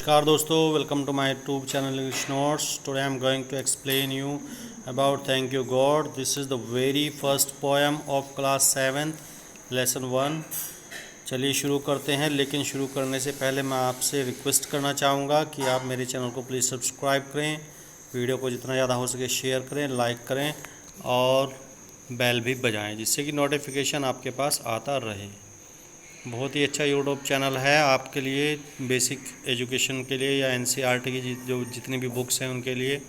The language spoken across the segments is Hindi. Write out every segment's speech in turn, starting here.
नमस्कार दोस्तों, welcome to my YouTube channel English notes. Today I am going to explain you about thank you God. This is the very first poem of class 7 lesson 1। चलिए शुरू करते हैं, लेकिन शुरू करने से पहले मैं आपसे रिक्वेस्ट करना चाहूँगा कि आप मेरे चैनल को प्लीज़ सब्सक्राइब करें, वीडियो को जितना ज़्यादा हो सके शेयर करें, लाइक करें और बेल भी बजाएं, जिससे कि नोटिफिकेशन आपके पास आता रहे। बहुत ही अच्छा यूट्यूब चैनल है आपके लिए, बेसिक एजुकेशन के लिए या एनसीईआरटी की जो जितनी भी बुक्स हैं उनके लिए।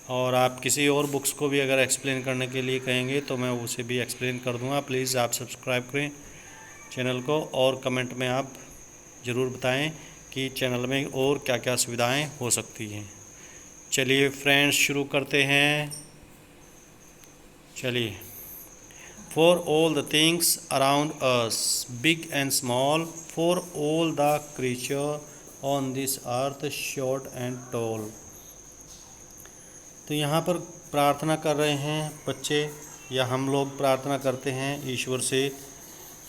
और आप किसी और बुक्स को भी अगर एक्सप्लेन करने के लिए कहेंगे तो मैं उसे भी एक्सप्लेन कर दूंगा। प्लीज़ आप सब्सक्राइब करें चैनल को और कमेंट में आप ज़रूर बताएं कि चैनल में और क्या क्या सुविधाएं हो सकती हैं। चलिए फ्रेंड्स शुरू करते हैं। चलिए। For all the things around us, big and small, for all the creature on this earth, short and tall। तो यहाँ पर प्रार्थना कर रहे हैं बच्चे, या हम लोग प्रार्थना करते हैं ईश्वर से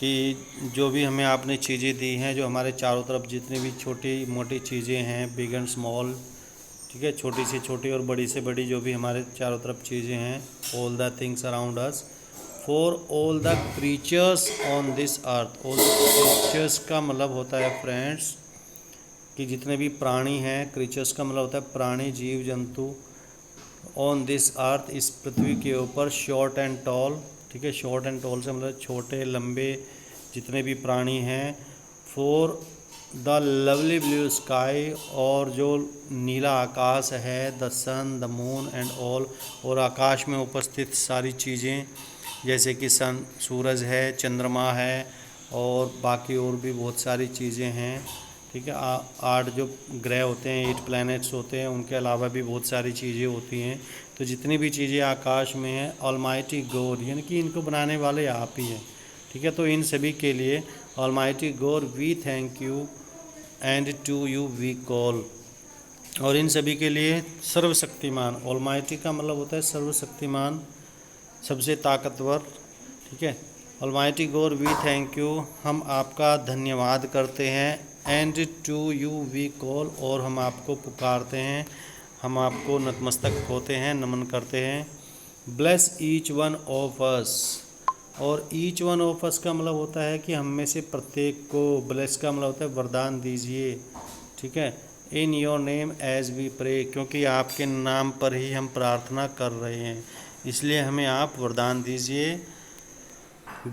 कि जो भी हमें आपने चीज़ें दी हैं, जो हमारे चारों तरफ जितनी भी छोटी मोटी चीज़ें हैं, बिग एंड स्मॉल, ठीक है, छोटी से छोटी और बड़ी से बड़ी जो भी हमारे चारों तरफ चीज़ें हैं, all the things around us, for all the creatures on this earth. All creatures का मतलब होता है फ्रेंड्स कि जितने भी प्राणी हैं, क्रीचर्स का मतलब होता है प्राणी, जीव जंतु, ऑन दिस अर्थ, इस पृथ्वी के ऊपर, शॉर्ट एंड टॉल, ठीक है, शॉर्ट एंड टॉल से मतलब छोटे लंबे जितने भी प्राणी हैं, for the lovely blue sky, और जो नीला आकाश है, the sun, the moon and all, और आकाश में उपस्थित सारी चीज़ें जैसे कि सन, सूरज है, चंद्रमा है और बाकी और भी बहुत सारी चीज़ें हैं, ठीक है। 8 जो ग्रह होते हैं, 8 प्लैनेट्स होते हैं, उनके अलावा भी बहुत सारी चीज़ें होती हैं। तो जितनी भी चीज़ें आकाश में हैं, ऑलमाइटी गॉड, यानी कि इनको बनाने वाले आप ही हैं, ठीक है। तो इन सभी के लिए almighty God we thank you and to you we call, और इन सभी के लिए सर्वशक्तिमान, ऑलमाइटी का मतलब होता है सर्वशक्तिमान, सबसे ताकतवर, ठीक है। Almighty God we thank you, हम आपका धन्यवाद करते हैं, and to you we call, और हम आपको पुकारते हैं, हम आपको नतमस्तक होते हैं, नमन करते हैं। Bless each one of us, और ईच वन ऑफ अस का मतलब होता है कि हम में से प्रत्येक को, ब्लेस का मतलब होता है वरदान दीजिए, ठीक है। In your name as we pray, क्योंकि आपके नाम पर ही हम प्रार्थना कर रहे हैं, इसलिए हमें आप वरदान दीजिए।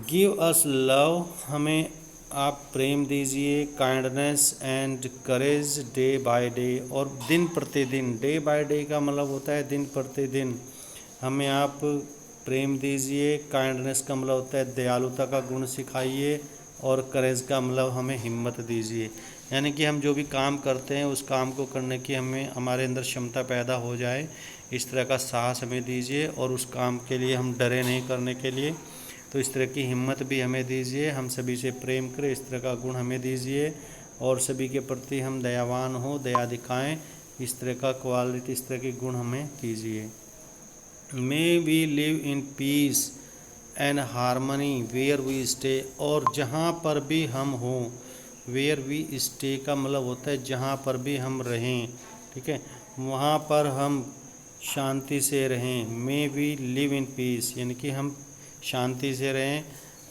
गिव अस लव, हमें आप प्रेम दीजिए, kindness and courage day by day, और दिन प्रतिदिन, डे बाय डे का मतलब होता है दिन प्रतिदिन, हमें आप प्रेम दीजिए। काइंडनेस का मतलब होता है दयालुता का गुण सिखाइए, और करेज का मतलब हमें हिम्मत दीजिए, यानी कि हम जो भी काम करते हैं उस काम को करने की हमें हमारे अंदर क्षमता पैदा हो जाए, इस तरह का साहस हमें दीजिए, और उस काम के लिए हम डरे नहीं करने के लिए, तो इस तरह की हिम्मत भी हमें दीजिए। हम सभी से प्रेम करें, इस तरह का गुण हमें दीजिए, और सभी के प्रति हम दयावान हो, दया दिखाएं, इस तरह का क्वालिटी, इस तरह के गुण हमें दीजिए। May we live in peace and harmony where we stay, और जहाँ पर भी हम हों, वेयर वी स्टे का मतलब होता है जहाँ पर भी हम रहें, ठीक है, वहाँ पर हम शांति से रहें। May we live in peace, यानी कि हम शांति से रहें,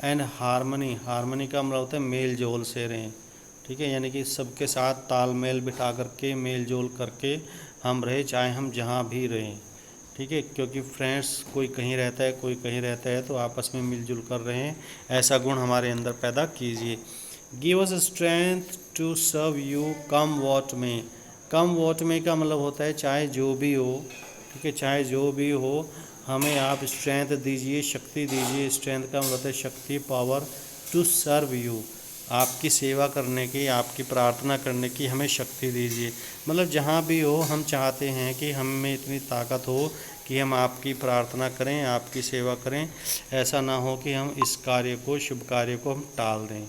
एंड हारमनी, हारमनी का मतलब होता है मेल जोल से रहें, ठीक है, यानी कि सबके साथ तालमेल बिठा करके, मेल जोल करके हम रहे, चाहे हम जहाँ भी रहें, ठीक है। क्योंकि फ्रेंड्स कोई कहीं रहता है, कोई कहीं रहता है, तो आपस में मिलजुल कर रहें, ऐसा गुण हमारे अंदर पैदा कीजिए। Give us strength to serve you come what may, come what में का मतलब होता है चाहे जो भी हो, ठीक है, चाहे जो भी हो, हमें आप स्ट्रेंथ दीजिए, शक्ति दीजिए। स्ट्रेंथ का मतलब होता है शक्ति, पावर, टू सर्व यू, आपकी सेवा करने की, आपकी प्रार्थना करने की हमें शक्ति दीजिए। मतलब जहाँ भी हो, हम चाहते हैं कि हम में इतनी ताकत हो कि हम आपकी प्रार्थना करें, आपकी सेवा करें, ऐसा ना हो कि हम इस कार्य को, शुभ कार्य को हम टाल दें,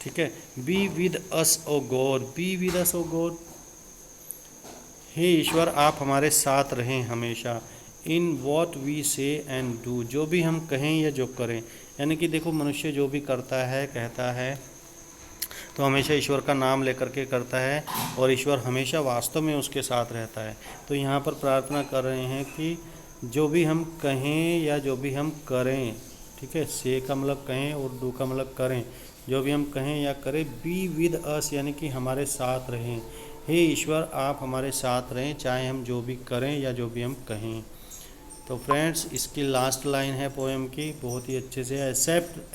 ठीक है। Be with us O God, be with us O God, हे ईश्वर आप हमारे साथ रहें हमेशा। In what we say and do, जो भी हम कहें या जो करें, यानी कि देखो मनुष्य जो भी करता है, कहता है, तो हमेशा ईश्वर का नाम लेकर के करता है और ईश्वर हमेशा वास्तव में उसके साथ रहता है। तो यहाँ पर प्रार्थना कर रहे हैं कि जो भी हम कहें या जो भी हम करें, ठीक है, से का मतलब कहें और डू का मतलब करें, जो भी हम कहें या करें, बी विद अस यानी कि हमारे साथ रहें। हे ईश्वर आप हमारे साथ रहें, चाहे हम जो भी करें या जो भी हम कहें। तो फ्रेंड्स इसकी लास्ट लाइन है पोएम की, बहुत ही अच्छे से,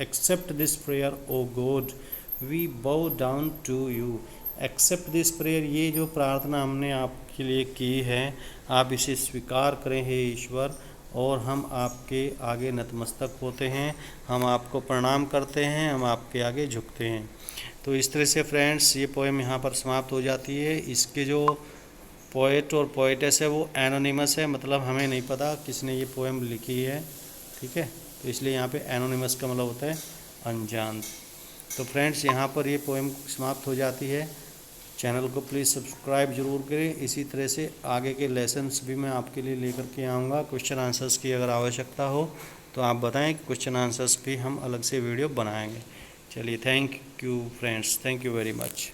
accept this prayer O God we bow down to you. Accept this prayer, ये जो प्रार्थना हमने आपके लिए की है, आप इसे स्वीकार करें हे ईश्वर, और हम आपके आगे नतमस्तक होते हैं, हम आपको प्रणाम करते हैं, हम आपके आगे झुकते हैं। तो इस तरह से फ्रेंड्स ये पोएम यहाँ पर समाप्त हो जाती है। इसके जो पोएट और पोएटेस है वो एनोनिमस है, मतलब हमें नहीं पता किसने ये पोएम लिखी है, ठीक है, तो इसलिए यहाँ पे एनोनिमस का मतलब होता है अनजान। तो फ्रेंड्स यहाँ पर ये पोएम समाप्त हो जाती है। चैनल को प्लीज़ सब्सक्राइब जरूर करें। इसी तरह से आगे के लेसन्स भी मैं आपके लिए लेकर के आऊँगा। क्वेश्चन आंसर्स की अगर आवश्यकता हो तो आप बताएं, क्वेश्चन आंसर्स भी हम अलग से वीडियो बनाएंगे। चलिए, thank you friends, thank you very much.